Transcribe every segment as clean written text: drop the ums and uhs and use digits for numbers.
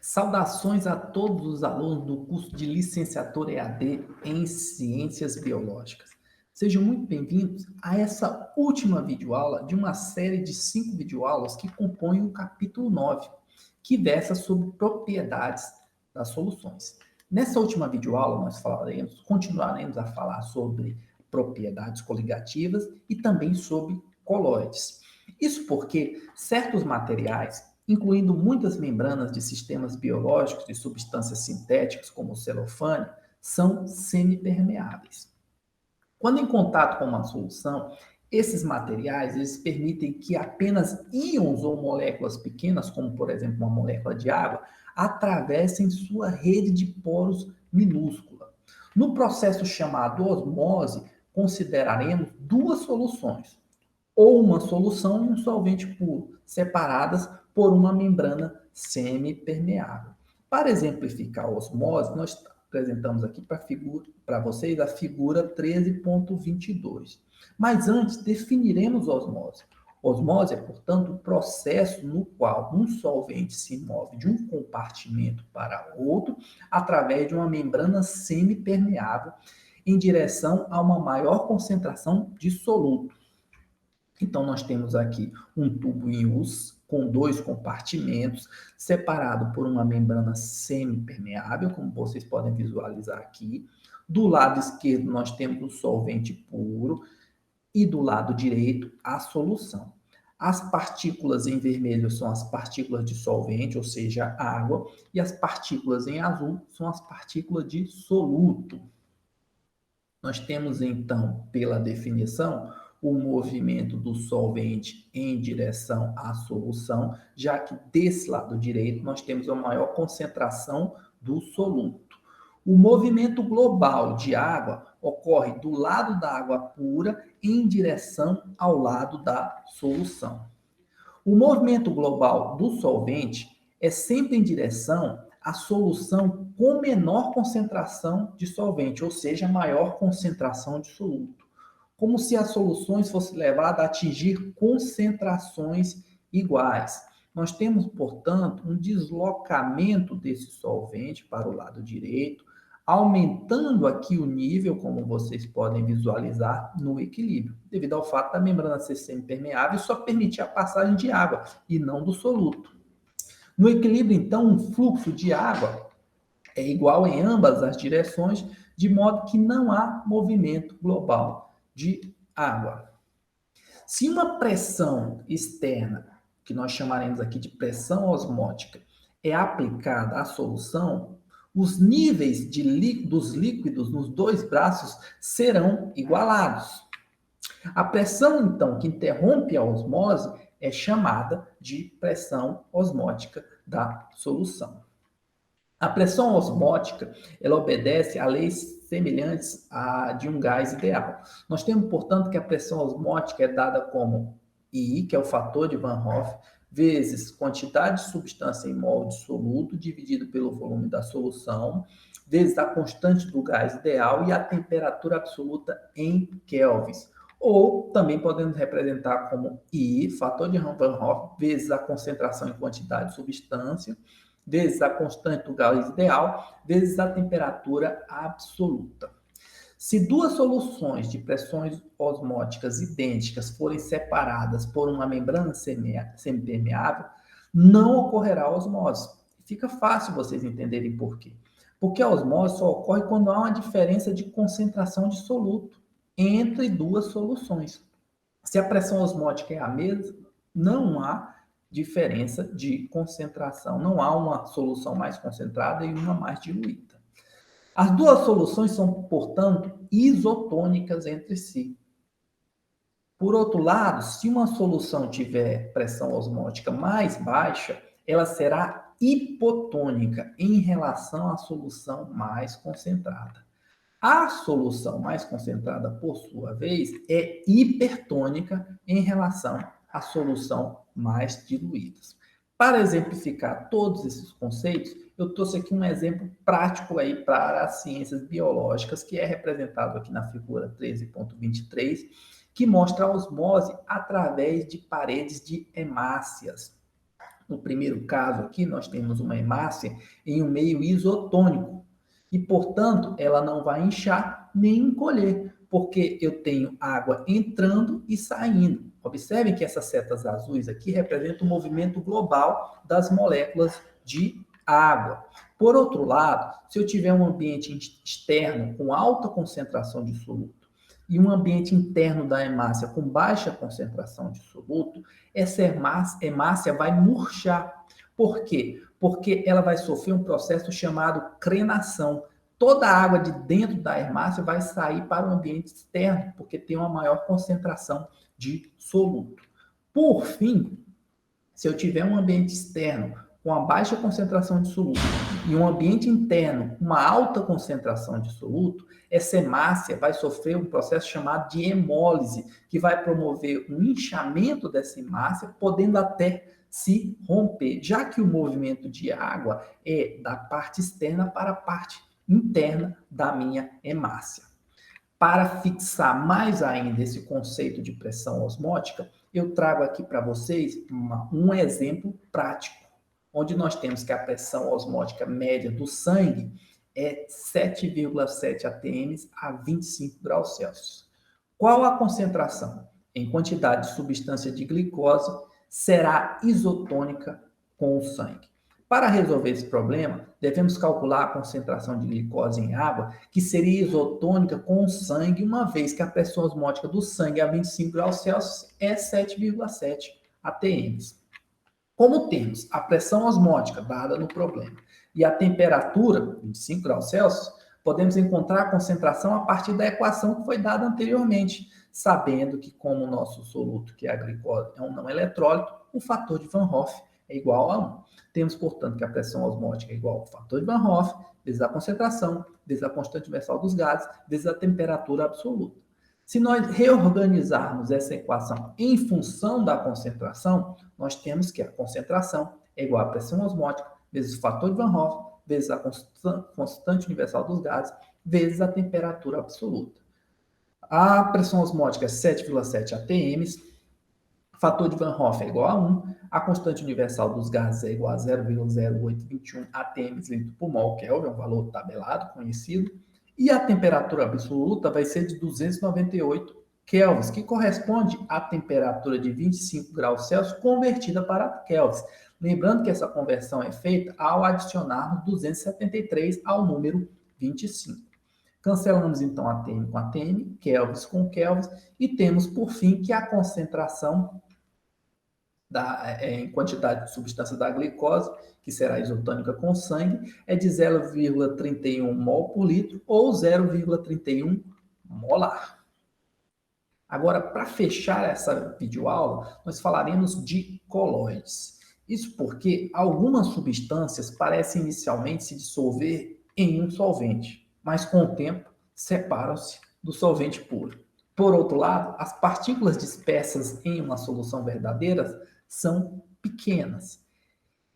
Saudações a todos os alunos do curso de licenciatura EAD em Ciências Biológicas. Sejam muito bem-vindos a essa última videoaula de uma série de 5 videoaulas que compõem o capítulo 9, que versa sobre propriedades das soluções. Nessa última videoaula nós continuaremos a falar sobre propriedades coligativas e também sobre colóides. Isso porque certos materiais, incluindo muitas membranas de sistemas biológicos e substâncias sintéticas, como o celofane, são semipermeáveis. Quando em contato com uma solução, esses materiais eles permitem que apenas íons ou moléculas pequenas, como por exemplo uma molécula de água, atravessem sua rede de poros minúscula. No processo chamado osmose, consideraremos duas soluções, ou uma solução e um solvente puro, separadas por uma membrana semipermeável. Para exemplificar a osmose, nós apresentamos aqui para vocês a figura 13.22. Mas antes, definiremos osmose. Osmose é, portanto, o processo no qual um solvente se move de um compartimento para outro através de uma membrana semipermeável em direção a uma maior concentração de soluto. Então, nós temos aqui um tubo em US com dois compartimentos, separado por uma membrana semipermeável, como vocês podem visualizar aqui. Do lado esquerdo, nós temos o solvente puro e do lado direito, a solução. As partículas em vermelho são as partículas de solvente, ou seja, água, e as partículas em azul são as partículas de soluto. Nós temos, então, pela definição, o movimento do solvente em direção à solução, já que desse lado direito nós temos a maior concentração do soluto. O movimento global de água ocorre do lado da água pura em direção ao lado da solução. O movimento global do solvente é sempre em direção à solução com menor concentração de solvente, ou seja, maior concentração de soluto, como se as soluções fossem levadas a atingir concentrações iguais. Nós temos, portanto, um deslocamento desse solvente para o lado direito, aumentando aqui o nível, como vocês podem visualizar, no equilíbrio, devido ao fato da membrana ser semipermeável e só permitir a passagem de água e não do soluto. No equilíbrio, então, um fluxo de água é igual em ambas as direções, de modo que não há movimento global de água. Se uma pressão externa, que nós chamaremos aqui de pressão osmótica, é aplicada à solução, os níveis dos líquidos nos dois braços serão igualados. A pressão, então, que interrompe a osmose é chamada de pressão osmótica da solução. A pressão osmótica, ela obedece a leis semelhantes à de um gás ideal. Nós temos, portanto, que a pressão osmótica é dada como I, que é o fator de Van Hoff, vezes quantidade de substância em mol de soluto dividido pelo volume da solução, vezes a constante do gás ideal e a temperatura absoluta em kelvins. Ou também podemos representar como I, fator de Van Hoff, vezes a concentração em quantidade de substância, vezes a constante do gás ideal, vezes a temperatura absoluta. Se duas soluções de pressões osmóticas idênticas forem separadas por uma membrana semipermeável, não ocorrerá osmose. Fica fácil vocês entenderem por quê. Porque a osmose só ocorre quando há uma diferença de concentração de soluto entre duas soluções. Se a pressão osmótica é a mesma, não há diferença de concentração. Não há uma solução mais concentrada e uma mais diluída. As duas soluções são, portanto, isotônicas entre si. Por outro lado, se uma solução tiver pressão osmótica mais baixa, ela será hipotônica em relação à solução mais concentrada. A solução mais concentrada, por sua vez, é hipertônica em relação à solução mais diluída. Para exemplificar todos esses conceitos, eu trouxe aqui um exemplo prático aí para as ciências biológicas, que é representado aqui na figura 13.23, que mostra a osmose através de paredes de hemácias. No primeiro caso aqui, nós temos uma hemácia em um meio isotônico e, portanto, ela não vai inchar nem encolher, porque eu tenho água entrando e saindo. Observem que essas setas azuis aqui representam o movimento global das moléculas de água. Por outro lado, se eu tiver um ambiente externo com alta concentração de soluto e um ambiente interno da hemácia com baixa concentração de soluto, essa hemácia vai murchar. Por quê? Porque ela vai sofrer um processo chamado crenação. Toda a água de dentro da hemácia vai sair para o ambiente externo, porque tem uma maior concentração de soluto. Por fim, se eu tiver um ambiente externo com uma baixa concentração de soluto e um ambiente interno com uma alta concentração de soluto, essa hemácia vai sofrer um processo chamado de hemólise, que vai promover um inchamento dessa hemácia, podendo até se romper, já que o movimento de água é da parte externa para a parte interna da minha hemácia. Para fixar mais ainda esse conceito de pressão osmótica, eu trago aqui para vocês um exemplo prático, onde nós temos que a pressão osmótica média do sangue é 7,7 atm a 25 graus Celsius. Qual a concentração? Em quantidade de substância de glicose, será isotônica com o sangue. Para resolver esse problema, devemos calcular a concentração de glicose em água, que seria isotônica com o sangue, uma vez que a pressão osmótica do sangue a 25 graus Celsius é 7,7 atm. Como temos a pressão osmótica dada no problema e a temperatura, 25 graus Celsius, podemos encontrar a concentração a partir da equação que foi dada anteriormente, sabendo que, como o nosso soluto, que é a glicose, é um não eletrólito, o fator de Van Hoff é igual a 1. Temos, portanto, que a pressão osmótica é igual ao fator de Van Hoff, vezes a concentração, vezes a constante universal dos gases, vezes a temperatura absoluta. Se nós reorganizarmos essa equação em função da concentração, nós temos que a concentração é igual à pressão osmótica, vezes o fator de Van Hoff, vezes a constante universal dos gases, vezes a temperatura absoluta. A pressão osmótica é 7,7 atm, o fator de Van Hoff é igual a 1, a constante universal dos gases é igual a 0,0821 atm litro por mol Kelvin, é um valor tabelado, conhecido, e a temperatura absoluta vai ser de 298 kelvins, que corresponde à temperatura de 25 graus Celsius convertida para kelvins. Lembrando que essa conversão é feita ao adicionarmos 273 ao número 25. Cancelamos então ATM com ATM, kelvins com kelvins, e temos por fim que a concentração em quantidade de substância da glicose, que será isotônica com sangue, é de 0,31 mol por litro ou 0,31 molar. Agora, para fechar essa videoaula, nós falaremos de colóides. Isso porque algumas substâncias parecem inicialmente se dissolver em um solvente, mas com o tempo separam-se do solvente puro. Por outro lado, as partículas dispersas em uma solução verdadeira são pequenas.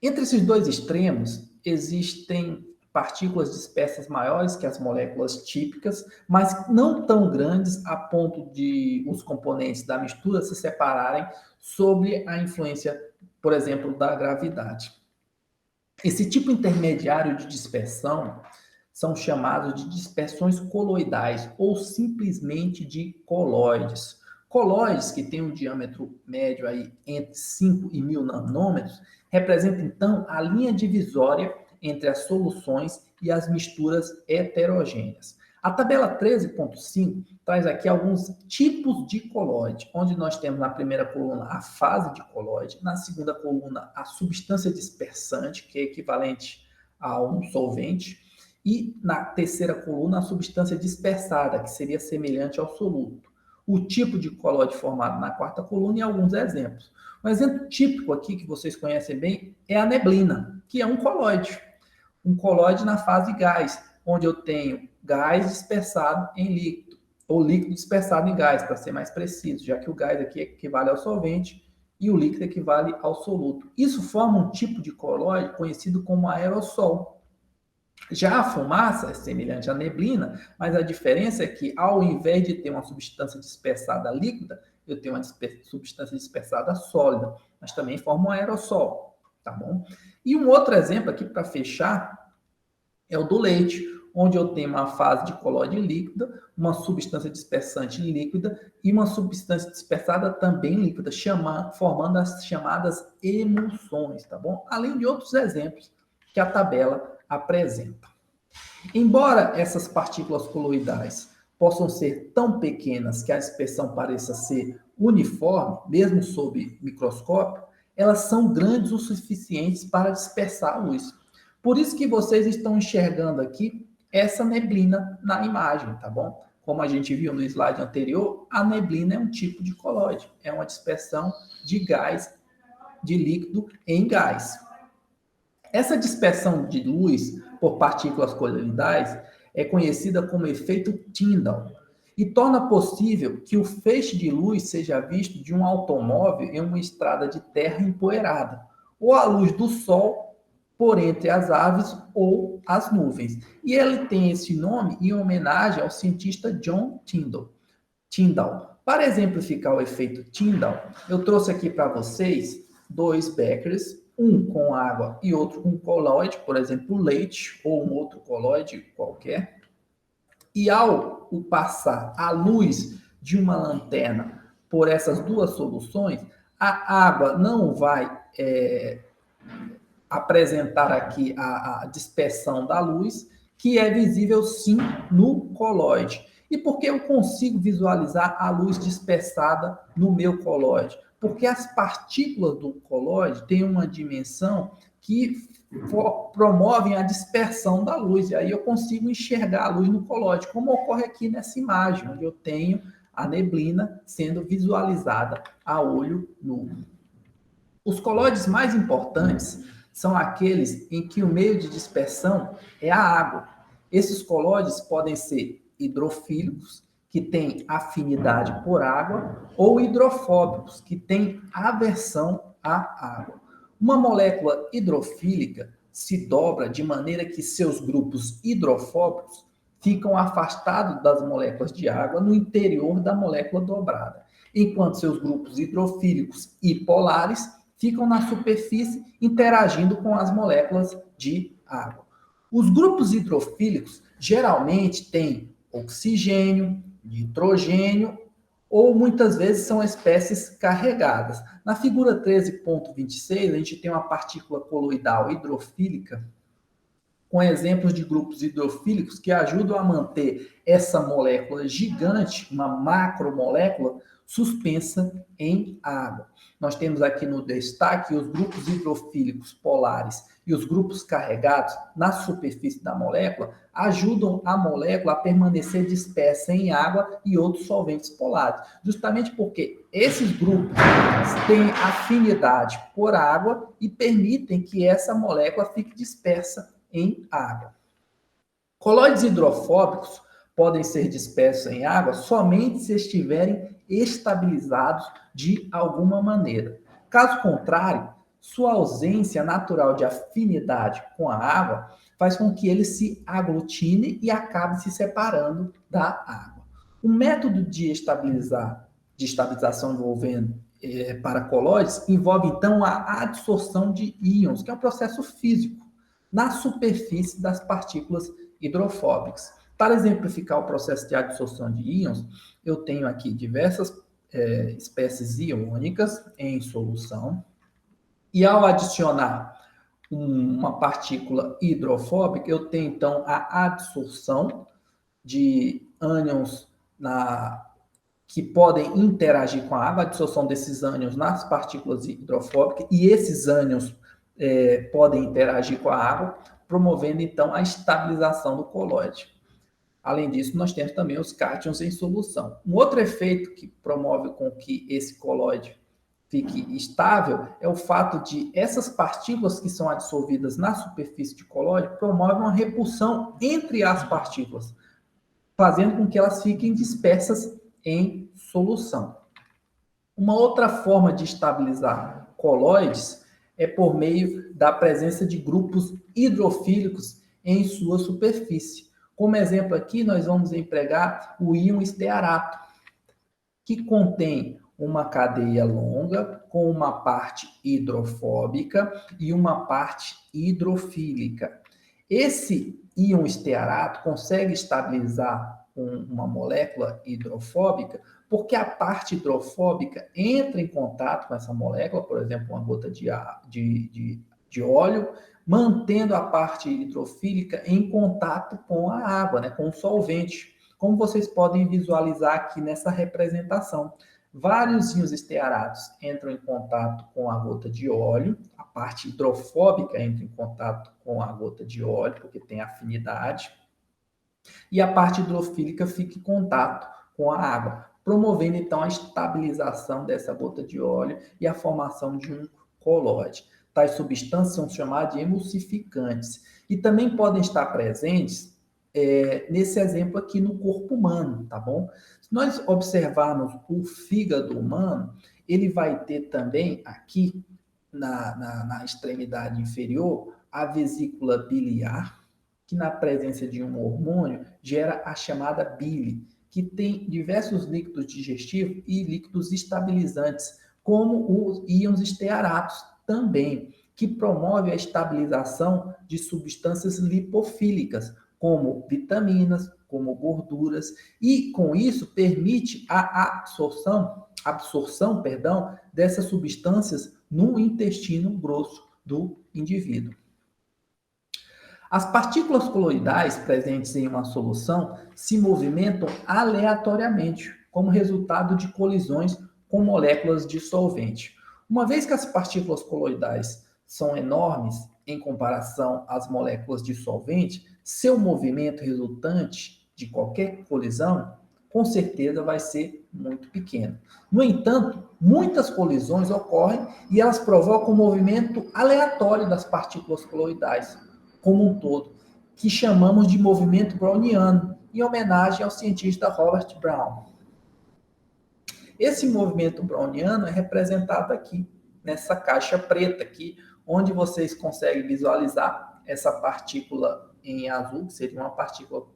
Entre esses dois extremos, existem partículas dispersas maiores que as moléculas típicas, mas não tão grandes a ponto de os componentes da mistura se separarem sob a influência, por exemplo, da gravidade. Esse tipo intermediário de dispersão são chamados de dispersões coloidais ou simplesmente de colóides. Colóides, que têm um diâmetro médio aí entre 5 e 1000 nanômetros, representam então a linha divisória entre as soluções e as misturas heterogêneas. A tabela 13.5 traz aqui alguns tipos de colóide, onde nós temos na primeira coluna a fase de colóide, na segunda coluna a substância dispersante, que é equivalente a um solvente, e na terceira coluna a substância dispersada, que seria semelhante ao soluto. O tipo de colóide formado na quarta coluna e alguns exemplos. Um exemplo típico aqui que vocês conhecem bem é a neblina, que é um colóide. Um colóide na fase gás, onde eu tenho gás dispersado em líquido, ou líquido dispersado em gás, para ser mais preciso, já que o gás aqui equivale ao solvente e o líquido equivale ao soluto. Isso forma um tipo de colóide conhecido como aerossol. Já a fumaça é semelhante à neblina, mas a diferença é que, ao invés de ter uma substância dispersada líquida, eu tenho uma substância dispersada sólida, mas também forma um aerossol. tá bom? E um outro exemplo aqui para fechar é o do leite, onde eu tenho uma fase de colóide líquida, uma substância dispersante líquida e uma substância dispersada também líquida, formando as chamadas emulsões, tá bom? Além de outros exemplos que a tabela apresenta. Embora essas partículas coloidais possam ser tão pequenas que a dispersão pareça ser uniforme, mesmo sob microscópio, elas são grandes o suficientes para dispersar a luz. Por isso que vocês estão enxergando aqui essa neblina na imagem, tá bom? Como a gente viu no slide anterior, a neblina é um tipo de colóide, é uma dispersão de gás, de líquido em gás. Essa dispersão de luz por partículas coloidais é conhecida como efeito Tyndall e torna possível que o feixe de luz seja visto de um automóvel em uma estrada de terra empoeirada, ou a luz do sol por entre as aves ou as nuvens. E ele tem esse nome em homenagem ao cientista John Tyndall. Para exemplificar o efeito Tyndall, eu trouxe aqui para vocês dois beckers, um com água e outro com colóide, por exemplo, leite ou um outro colóide qualquer. E ao passar a luz de uma lanterna por essas duas soluções, a água não vai apresentar aqui a dispersão da luz, que é visível sim no colóide. E por que eu consigo visualizar a luz dispersada no meu colóide? Porque as partículas do colóide têm uma dimensão que promovem a dispersão da luz. E aí eu consigo enxergar a luz no colóide, como ocorre aqui nessa imagem, onde eu tenho a neblina sendo visualizada a olho nu. Os colóides mais importantes são aqueles em que o meio de dispersão é a água. Esses colóides podem ser hidrofílicos, que têm afinidade por água, ou hidrofóbicos, que têm aversão à água. Uma molécula hidrofílica se dobra de maneira que seus grupos hidrofóbicos ficam afastados das moléculas de água no interior da molécula dobrada, enquanto seus grupos hidrofílicos e polares ficam na superfície interagindo com as moléculas de água. Os grupos hidrofílicos geralmente têm oxigênio, nitrogênio ou muitas vezes são espécies carregadas. Na figura 13.26, a gente tem uma partícula coloidal hidrofílica com exemplos de grupos hidrofílicos que ajudam a manter essa molécula gigante, uma macromolécula, suspensa em água. Nós temos aqui no destaque os grupos hidrofílicos polares e os grupos carregados na superfície da molécula ajudam a molécula a permanecer dispersa em água e outros solventes polares, justamente porque esses grupos têm afinidade por água e permitem que essa molécula fique dispersa em água. Colóides hidrofóbicos podem ser dispersos em água somente se estiverem estabilizados de alguma maneira. Caso contrário, sua ausência natural de afinidade com a água faz com que ele se aglutine e acabe se separando da água. O método de estabilização envolvendo para colóides envolve então a adsorção de íons, que é um processo físico na superfície das partículas hidrofóbicas. Para exemplificar o processo de adsorção de íons, eu tenho aqui diversas espécies iônicas em solução, e ao adicionar uma partícula hidrofóbica, eu tenho então a adsorção de ânions que podem interagir com a água, a adsorção desses ânions nas partículas hidrofóbicas, e esses ânions podem interagir com a água, promovendo então a estabilização do colóide. Além disso, nós temos também os cátions em solução. Um outro efeito que promove com que esse colóide fique estável é o fato de essas partículas que são adsorvidas na superfície de colóide promovem uma repulsão entre as partículas, fazendo com que elas fiquem dispersas em solução. Uma outra forma de estabilizar colóides é por meio da presença de grupos hidrofílicos em sua superfície. Como exemplo aqui, nós vamos empregar o íon estearato, que contém uma cadeia longa com uma parte hidrofóbica e uma parte hidrofílica. Esse íon estearato consegue estabilizar uma molécula hidrofóbica porque a parte hidrofóbica entra em contato com essa molécula, por exemplo, uma gota de óleo, mantendo a parte hidrofílica em contato com a água, né, com o solvente. Como vocês podem visualizar aqui nessa representação. Vários íons estearatos entram em contato com a gota de óleo, a parte hidrofóbica entra em contato com a gota de óleo, porque tem afinidade, e a parte hidrofílica fica em contato com a água, promovendo então a estabilização dessa gota de óleo e a formação de um colóide. Tais substâncias são chamadas de emulsificantes e também podem estar presentes nesse exemplo aqui no corpo humano, tá bom? Se nós observarmos o fígado humano, ele vai ter também aqui na extremidade inferior a vesícula biliar, que na presença de um hormônio gera a chamada bile, que tem diversos líquidos digestivos e líquidos estabilizantes, como os íons estearatos também, que promove a estabilização de substâncias lipofílicas, como vitaminas, como gorduras, e com isso permite a absorção, dessas substâncias no intestino grosso do indivíduo. As partículas coloidais presentes em uma solução se movimentam aleatoriamente, como resultado de colisões com moléculas de solvente. Uma vez que as partículas coloidais são enormes em comparação às moléculas de solvente, seu movimento resultante de qualquer colisão, com certeza vai ser muito pequeno. No entanto, muitas colisões ocorrem e elas provocam um movimento aleatório das partículas coloidais, como um todo, que chamamos de movimento browniano, em homenagem ao cientista Robert Brown. Esse movimento browniano é representado aqui, nessa caixa preta aqui, onde vocês conseguem visualizar essa partícula em azul, que seria uma partícula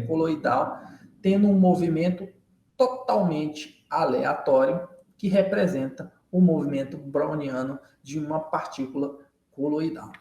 coloidal, tendo um movimento totalmente aleatório, que representa o movimento browniano de uma partícula coloidal.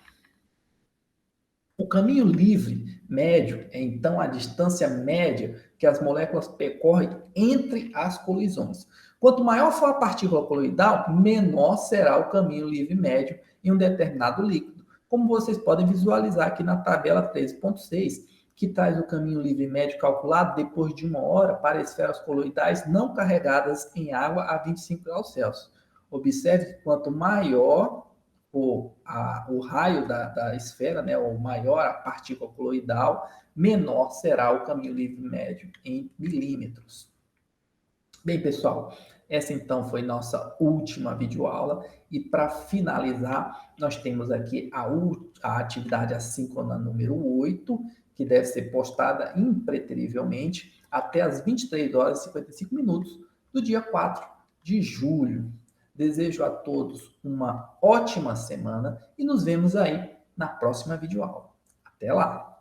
O caminho livre médio é, então, a distância média que as moléculas percorrem entre as colisões. Quanto maior for a partícula coloidal, menor será o caminho livre médio em um determinado líquido, como vocês podem visualizar aqui na tabela 13.6, que traz o caminho livre médio calculado depois de 1 hora para esferas coloidais não carregadas em água a 25 graus Celsius. Observe que quanto maior o raio da esfera, né, ou maior a partícula coloidal, menor será o caminho livre médio em milímetros. Bem, pessoal, essa então foi nossa última videoaula e para finalizar, nós temos aqui a atividade assíncrona número 8, que deve ser postada impreterivelmente até as 23 horas e 55 minutos do dia 4 de julho. Desejo a todos uma ótima semana e nos vemos aí na próxima videoaula. Até lá!